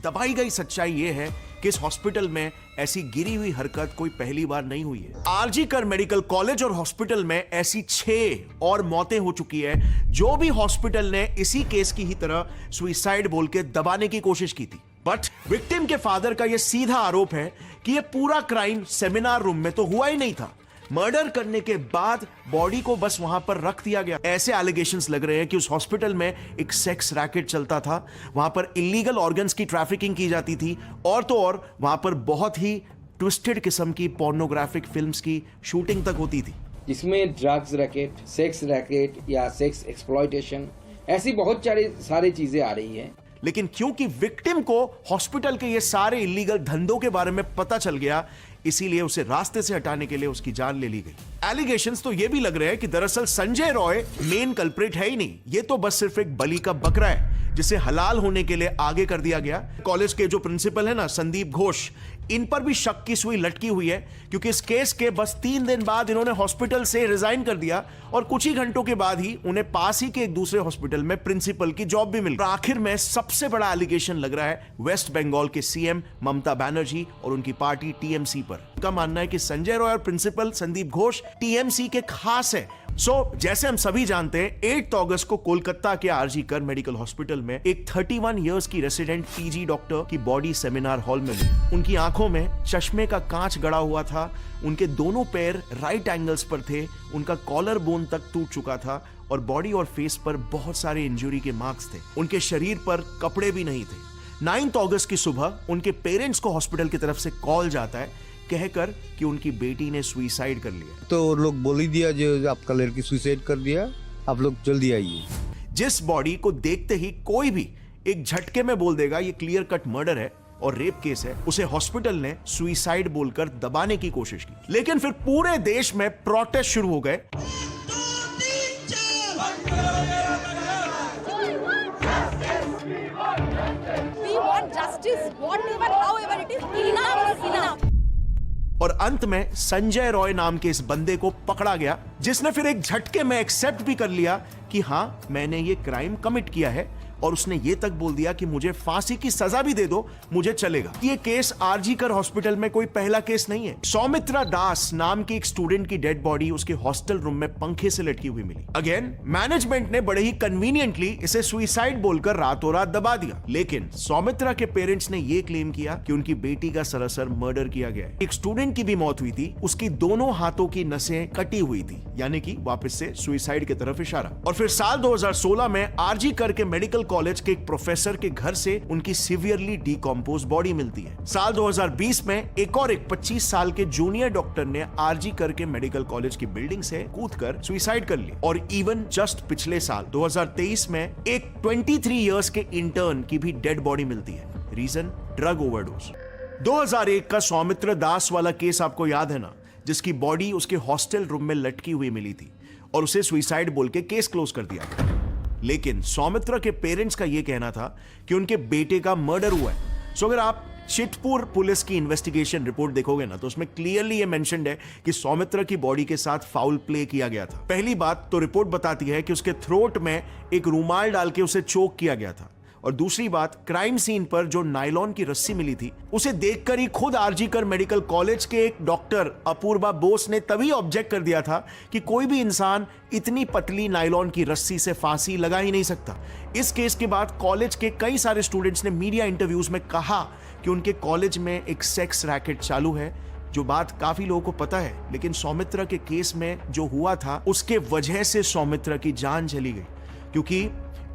दबाई गई सच्चाई यह है कि इस हॉस्पिटल में ऐसी गिरी हुई हरकत कोई पहली बार नहीं हुई है। आरजी कर मेडिकल कॉलेज और हॉस्पिटल में ऐसी 6 और मौतें हो चुकी है जो भी हॉस्पिटल ने इसी केस की ही तरह सुसाइड बोल के दबाने की कोशिश की थी। बट विक्टिम के फादर का यह सीधा आरोप है कि यह पूरा क्राइम सेमिनार रूम में तो हुआ ही नहीं था। मर्डर करने के बाद बॉडी को बस वहां पर रख दिया गया। ऐसे एलिगेशंस लग रहे हैं कि उस हॉस्पिटल में एक सेक्स रैकेट चलता था, वहां पर इलीगल ऑर्गन्स की ट्रैफिकिंग की जाती थी और तो और वहां पर बहुत ही ट्विस्टेड किस्म की पोर्नोग्राफिक फिल्म्स की शूटिंग तक होती थी, जिसमें ड्रग्स रैकेट, सेक्स रैकेट या सेक्स एक्सप्लॉयटेशन ऐसी बहुत सारी चीजें आ रही हैं। लेकिन क्योंकि विक्टिम को हॉस्पिटल के ये सारे इलीगल धंधों के बारे में पता चल गया, इसीलिए उसे रास्ते से हटाने के लिए उसकी जान ले ली गई। एलिगेशंस तो ये भी लग रहे हैं कि दरअसल संजय रॉय मेन कल्प्रिट है ही नहीं, ये तो बस सिर्फ एक बलि का बकरा है जिसे हलाल होने के लिए आगे कर दिया गया। कॉलेज के जो प्रिंसिपल है ना, संदीप घोष, इन पर भी शक की सुई लटकी हुई है क्योंकि इस केस के बस 3 दिन बाद इन्होंने हॉस्पिटल से रिजाइन कर दिया और कुछ ही घंटों के बाद ही उन्हें पास ही के एक दूसरे हॉस्पिटल में प्रिंसिपल की जॉब भी मिल गई। आखिर में सबसे बड़ा एलिगेशन लग रहा है वेस्ट बंगाल के सीएम ममता बनर्जी और उनकी पार्टी टीएमसी पर। उनका मानना है कि संजय रॉय और प्रिंसिपल संदीप घोष टीएमसी के खास है। जैसे हम सभी जानते हैं 8 अगस्त को कोलकाता के आरजी कर मेडिकल हॉस्पिटल में एक 31 इयर्स की रेसिडेंट पीजी डॉक्टर की बॉडी सेमिनार हॉल में मिली। उनकी आंखों में चश्मे का कांच गड़ा हुआ था, उनके दोनों पैर राइट एंगल्स पर थे, उनका कॉलर बोन तक टूट चुका था और बॉडी और फेस पर बहुत सारे इंजरी के मार्क्स थे। उनके शरीर पर कपड़े भी नहीं थे। 9 अगस्त की सुबह उनके पेरेंट्स को हॉस्पिटल की तरफ से कॉल जाता है कहकर कि उनकी बेटी ने सुसाइड कर लिया। तो लोग बोल ही दिया जो आपका लड़की सुसाइड कर दिया, आप लोग जल्दी आइए। जिस बॉडी को देखते ही कोई भी एक झटके में बोल देगा ये क्लियर कट मर्डर है और रेप केस है, उसे हॉस्पिटल ने सुसाइड बोलकर दबाने की कोशिश की। लेकिन फिर पूरे देश में प्रोटेस्ट शुरू हो गए। और अंत में संजय रॉय नाम के इस बंदे को पकड़ा गया जिसने फिर एक झटके में एक्सेप्ट भी कर लिया कि हां मैंने ये क्राइम कमिट किया है और उसने ये तक बोल दिया कि मुझे फांसी की सजा भी दे दो, मुझे चलेगा। ये केस आरजी कर हॉस्पिटल में कोई पहला केस नहीं है। सौमित्रा दास नाम की एक स्टूडेंट की डेड बॉडी उसके हॉस्टल रूम में पंखे से लटकी हुई मिली। अगेन मैनेजमेंट ने बड़े ही कन्वीनियंटली इसे सुसाइड बोलकर रातों रात दबा दिया। लेकिन सौमित्रा के पेरेंट्स ने यह क्लेम किया कि उनकी बेटी का सरासर मर्डर किया गया है। एक स्टूडेंट की भी मौत हुई थी, उसकी दोनों हाथों की नसें कटी हुई थी, यानी कि वापस से सुसाइड की तरफ इशारा। और फिर साल 2016 में आरजी कर के मेडिकल कॉलेज के एक प्रोफेसर के घर से उनकी सीवियरली डिकम्पोज बॉडी मिलती है। साल 2020 में एक 25 साल के जूनियर डॉक्टर ने आरजी कर के मेडिकल कॉलेज की बिल्डिंग से कूदकर सुसाइड कर ली। और इवन जस्ट पिछले साल 2023 में एक 23 इयर्स के इंटर्न की भी डेड बॉडी मिलती है। Reason drug overdose. 2001 का सौमित्र दास वाला केस आपको याद है ना, जिसकी बॉडी उसके हॉस्टल रूम में लटकी हुई मिली थी और उसे सुसाइड बोल के केस क्लोज कर दिया गया। लेकिन सौमित्रा के पेरेंट्स का यह कहना था कि उनके बेटे का मर्डर हुआ है। सो अगर आप चितपुर पुलिस की इन्वेस्टिगेशन रिपोर्ट देखोगे ना, तो उसमें क्लियरली ये मेंशन्ड है कि सौमित्रा की बॉडी के साथ फाउल प्ले किया गया था। पहली बात तो रिपोर्ट बताती है कि उसके थ्रोट में एक रुमाल डाल के उसे चोक किया गया था, और दूसरी बात क्राइम सीन पर जो नायलॉन की रस्सी मिली थी उसे देखकर ही खुद आरजी कर मेडिकल कॉलेज के एक डॉक्टर अपूर्वा बोस ने तभी ऑब्जेक्ट कर दिया था कि कोई भी इंसान इतनी पतली नायलॉन की रस्सी से फांसी लगा ही नहीं सकता। इस केस के बाद कॉलेज के कई सारे स्टूडेंट्स ने मीडिया इंटरव्यूज में कहा कि उनके कॉलेज में एक सेक्स रैकेट चालू है, जो बात काफी लोगों को पता है। लेकिन सौमित्रा के केस में जो हुआ था उसके वजह से सौमित्रा की जान चली गई, क्योंकि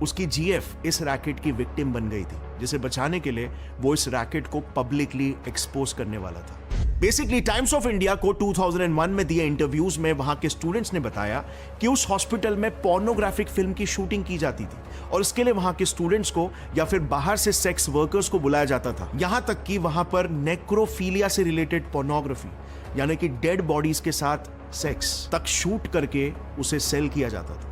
उसकी जीएफ इस रैकेट की विक्टिम बन गई थी, जिसे बचाने के लिए वो इस रैकेट को पब्लिकली एक्सपोज करने वाला था। बेसिकली टाइम्स ऑफ इंडिया को 2001 में दिए इंटरव्यूज में वहां के स्टूडेंट्स ने बताया कि उस हॉस्पिटल में पोर्नोग्राफिक फिल्म की शूटिंग की जाती थी और इसके लिए वहां के स्टूडेंट्स को या फिर बाहर से सेक्स वर्कर्स को बुलाया जाता था। यहां तक कि वहां पर नेक्रोफीलिया से रिलेटेड पोर्नोग्राफी, यानी कि डेड बॉडीज के साथ सेक्स तक शूट करके उसे सेल किया जाता था।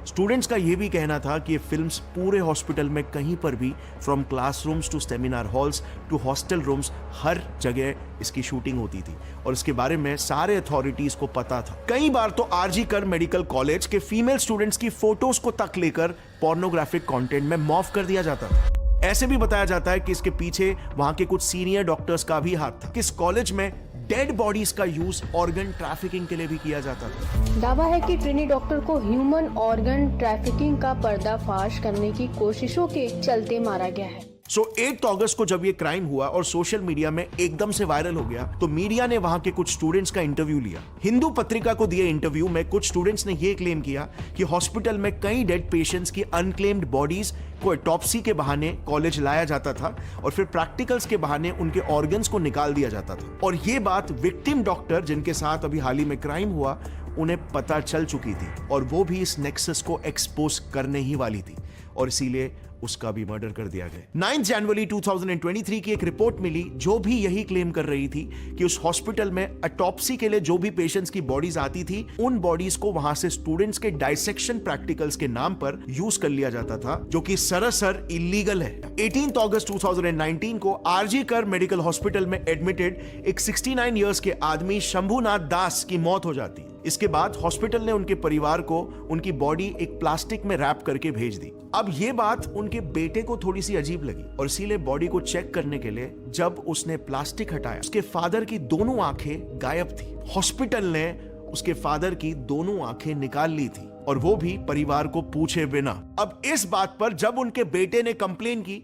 स्टूडेंट्स का यह भी कहना था कि ये फिल्म्स पूरे हॉस्पिटल में कहीं पर भी, from classrooms to seminar halls to hostel rooms, हर जगह इसकी शूटिंग होती थी और इसके बारे में सारे अथॉरिटीज को पता था। कई बार तो आरजी कर मेडिकल कॉलेज के फीमेल स्टूडेंट्स की फोटोज को तक लेकर पोर्नोग्राफिक कंटेंट में मॉर्फ कर दिया जाता था। ऐसे भी बताया जाता है कि इसके पीछे वहां के कुछ सीनियर डॉक्टर्स का भी हाथ था। किस कॉलेज में डेड बॉडीज का यूज ऑर्गन ट्रैफिकिंग के लिए भी किया जाता था। दावा है कि ट्रिनी डॉक्टर को ह्यूमन ऑर्गन ट्रैफिकिंग का पर्दाफाश करने की कोशिशों के चलते मारा गया है। 8 अगस्त को जब ये क्राइम हुआ और सोशल मीडिया में एकदम से वायरल हो गया, तो मीडिया ने वहां के कुछ स्टूडेंट्स का इंटरव्यू लिया। हिंदू पत्रिका को दिए इंटरव्यू में कुछ स्टूडेंट्स ने यह क्लेम किया कि हॉस्पिटल में कई डेड पेशेंट्स की अनक्लेम्ड बॉडीज को ऑटोप्सी के बहाने कॉलेज लाया जाता था और फिर प्रैक्टिकल्स के बहाने उनके ऑर्गन्स को निकाल दिया जाता था। और ये बात विक्टिम डॉक्टर जिनके साथ अभी हाल ही में क्राइम हुआ उन्हें पता चल चुकी थी और वो भी इस नेक्सस को एक्सपोज करने ही वाली थी और इसीलिए उसका भी मर्डर कर दिया गया। 9 जनवरी 2023 की एक रिपोर्ट मिली जो भी यही क्लेम कर रही थी कि उस हॉस्पिटल में ऑटोप्सी के लिए जो भी पेशेंट्स की बॉडीज आती थी उन बॉडीज को वहां से स्टूडेंट्स के डाइसेक्शन प्रैक्टिकल्स के नाम पर यूज कर लिया जाता था, जो कि सरासर इलीगल है। 18 अगस्त 2019 को आरजी कर मेडिकल हॉस्पिटल में एडमिटेड एक 69 इयर्स के आदमी शंभुनाथ दास की मौत हो जाती है। इसके बाद हॉस्पिटल ने उनके परिवार को उनकी बॉडी एक प्लास्टिक में रैप करके भेज दी। अब ये बात उनके बेटे को थोड़ी सी अजीब लगी और इसीलिए बॉडी को चेक करने के लिए जब उसने प्लास्टिक हटाया, उसके फादर की दोनों आंखें गायब थी। हॉस्पिटल ने उसके फादर की दोनों आंखें निकाल ली थी और वो भी परिवार को पूछे बिना। अब इस बात पर जब उनके बेटे ने कंप्लेन की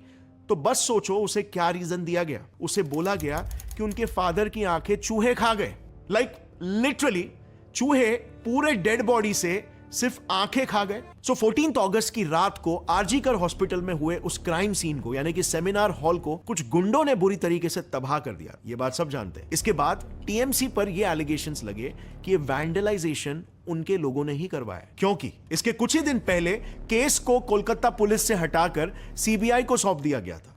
तो बस सोचो उसे क्या रीजन दिया गया। उसे बोला गया कि उनके फादर की आंखें चूहे खा गए। लाइक लिटरली चूहे पूरे डेड बॉडी से सिर्फ आंखें खा गए। 14 अगस्त की रात को आरजी कर हॉस्पिटल में हुए उस क्राइम सीन को यानी कि सेमिनार हॉल को कुछ गुंडों ने बुरी तरीके से तबाह कर दिया। ये बात सब जानते हैं। इसके बाद टीएमसी पर ये एलिगेशंस लगे कि ये वैंडलाइजेशन उनके लोगों ने ही करवाया, क्योंकि इसके कुछ ही दिन पहले केस को कोलकाता पुलिस से हटाकर सीबीआई को सौंप दिया गया था।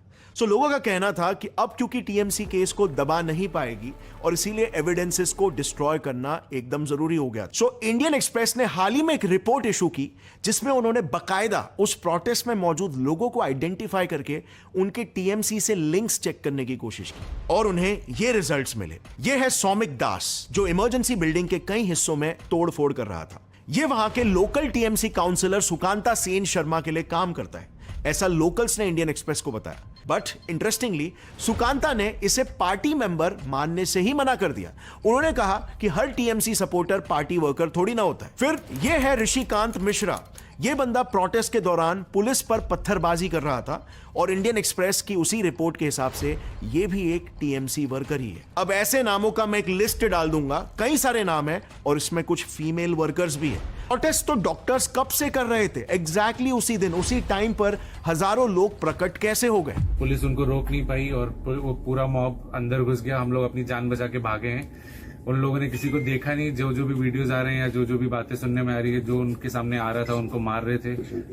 लोगों का कहना था कि अब क्योंकि टीएमसी केस को दबा नहीं पाएगी और इसीलिए एविडेंसेस को डिस्ट्रॉय करना एकदम जरूरी हो गया। इंडियन एक्सप्रेस ने हाल ही में एक रिपोर्ट इशू की जिसमें उन्होंने बकायदा उस प्रोटेस्ट में मौजूद लोगों को आइडेंटिफाई करके उनके टीएमसी से लिंक्स चेक करने की कोशिश की और उन्हें ये रिजल्ट्स मिले। ये है सौमिक दास जो इमरजेंसी बिल्डिंग के कई हिस्सों में तोड़फोड़ कर रहा था। ये वहां के local TMC councillor Sukanta Sen Sharma के लिए काम करता है, ऐसा लोकल्स ने इंडियन एक्सप्रेस को बताया। बट इंटरेस्टिंगली सुकांता ने इसे पार्टी मेंबर मानने से ही मना कर दिया। उन्होंने कहा कि हर टीएमसी सपोर्टर पार्टी वर्कर थोड़ी ना होता है। फिर यह है ऋषिकांत मिश्रा। यह बंदा प्रोटेस्ट के दौरान पुलिस पर पत्थरबाजी कर रहा था और इंडियन एक्सप्रेस की उसी रिपोर्ट के हिसाब से यह भी एक टीएमसी वर्कर ही है। अब ऐसे नामों का मैं एक लिस्ट डाल दूंगा, कई सारे नाम है और इसमें कुछ फीमेल वर्कर्स भी है। प्रोटेस्ट तो डॉक्टर्स कब से कर रहे थे, एग्जैक्टली उसी दिन उसी टाइम पर हजारों लोग प्रकट कैसे हो गए। पुलिस उनको रोक नहीं पाई और वो पूरा मॉब अंदर घुस गया। हम लोग अपनी जान बचा के भागे हैं। उन लोगों ने किसी को देखा नहीं। जो जो भी वीडियोस आ रहे हैं या जो जो भी बातें सुनने में आ रही है, जो उनके सामने आ रहा था उनको मार रहे थे।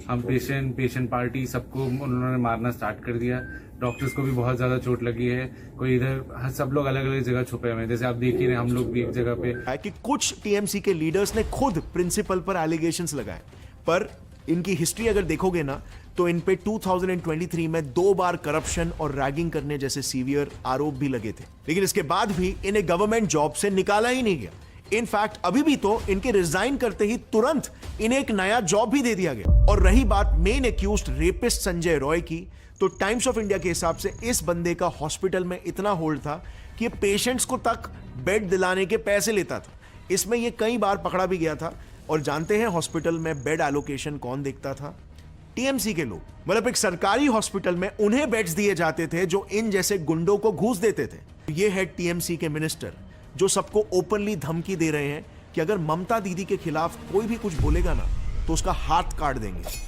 हम पेशेंट पार्टी सबको उन्होंने मारना स्टार्ट कर दिया। डॉक्टर्स को भी बहुत ज्यादा चोट लगी है। कोई इधर सब लोग अलग अलग जगह छुपे हुए हैं, जैसे आप देख ही रहे, हम लोग भी एक जगह पे। कि कुछ टीएमसी के लीडर्स ने खुद प्रिंसिपल पर एलिगेशंस लगाए, पर इनकी हिस्ट्री अगर देखोगे ना तो इन पे 2023 में 2 बार करप्शन और रैगिंग करने जैसे सीवियर आरोप भी लगे थे। लेकिन इसके बाद भी इन्हें गवर्नमेंट जॉब से निकाला ही नहीं गया। इनफैक्ट अभी भी तो इनके रिजाइन करते ही तुरंत इन्हें एक नया जॉब भी दे दिया गया। और रही बात main accused rapist Sanjay Roy की, तो टाइम्स ऑफ इंडिया के हिसाब से इस बंदे का हॉस्पिटल में इतना होल्ड था कि ये पेशेंट्स को तक बेड दिलाने के पैसे लेता था। इसमें ये कई बार पकड़ा भी गया था। और जानते हैं हॉस्पिटल में बेड एलोकेशन कौन देखता था? टीएमसी के लोग। मतलब एक सरकारी हॉस्पिटल में उन्हें बेड्स दिए जाते थे जो इन जैसे गुंडों को घूस देते थे। ये है टीएमसी के मिनिस्टर जो सबको ओपनली धमकी दे रहे हैं कि अगर ममता दीदी के खिलाफ कोई भी कुछ बोलेगा ना तो उसका हाथ काट देंगे।